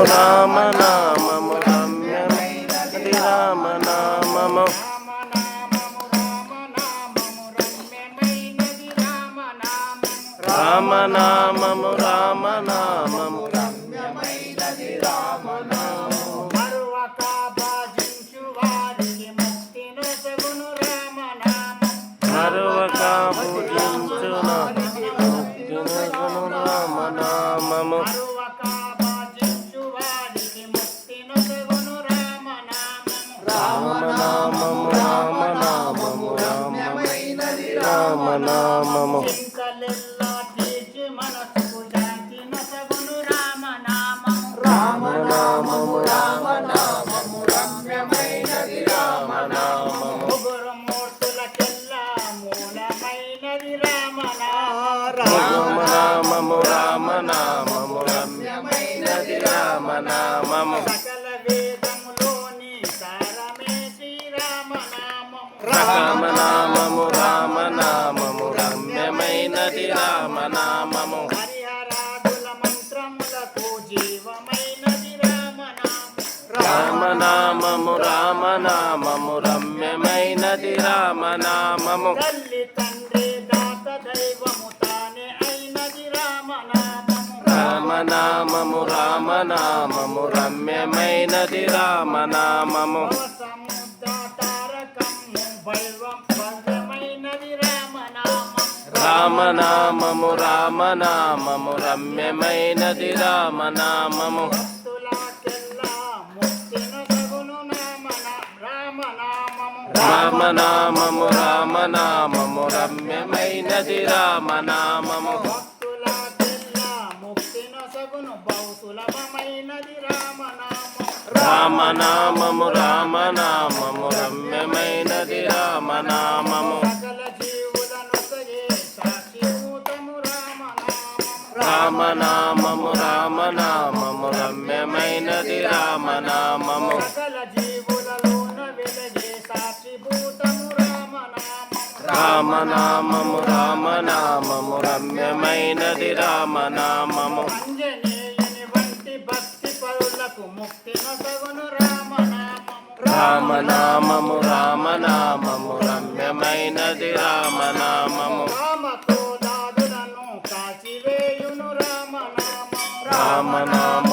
రామనామము రమ్యమైనది రామనామము రామనామము రామనామము రమ్యమైనది రామనామము మరువక భజించు వారికి ముక్తి నొసగును రామనామము మరువక పూజించు వారికి ముక్తి నొసగును రామనామము మరువక భజించు వారికి ముక్తి నొసగును రామనామము రామనామము రామనామము రమ్యమైనది రామనామము చింతలెల్లా తీర్చి మనసుకు శాంతి నొసగును రామనామము రామనామము రామనామము రమ్యమైనది రామనామము ముగ్గురు మూర్తులకెల్లా మూలమైనది రామనామము రామనామము రామనామము రమ్యమైనది రామనామము సకల వేదములోని సారమే శ్రీరామనామము రామనామము రామనామము రమ్యమైనది రామనామము హరిహరాదుల మంత్రములకు జీవమైనది రామనామము రామనామము రామనామము రమ్యమైనది రామనామము తల్లి తండ్రి దాత దైవము తానే అయినది రామనామము రామనామము రామనామము రమ్యమైనది రామనామము సముద్రతారకము భవ్యమైనది రామనామము రామనామము రామనామము రమ్యమైనది రామనామము భక్తులకెల్లా ముక్తి నొసగును రామనామము రామనామము రామనామము రమ్యమైనది రామనామము భక్తులకెల్లా ముక్తి నొసగును బహుసులభమైనది రామనామము రామనామము రామనామము రమ్యమైనది రామనామము సకల జీవులనొసగే సాక్షిభూతము రామనామము రామనామము రామనామము రమ్యమైనది రామనామము సకల జీవులలోన వెలగే సాక్షిభూతము రామనామము రామనామము రామనామము రమ్యమైనది రామనామము అంజనేయుని వంటి భక్తి పరులకు ముక్తి నొసగును రామనామము రామనామము రామనామము రమ్యమైనది రామనామము రామక్రోధాదులను కాచివేయును రామనామము రామనామ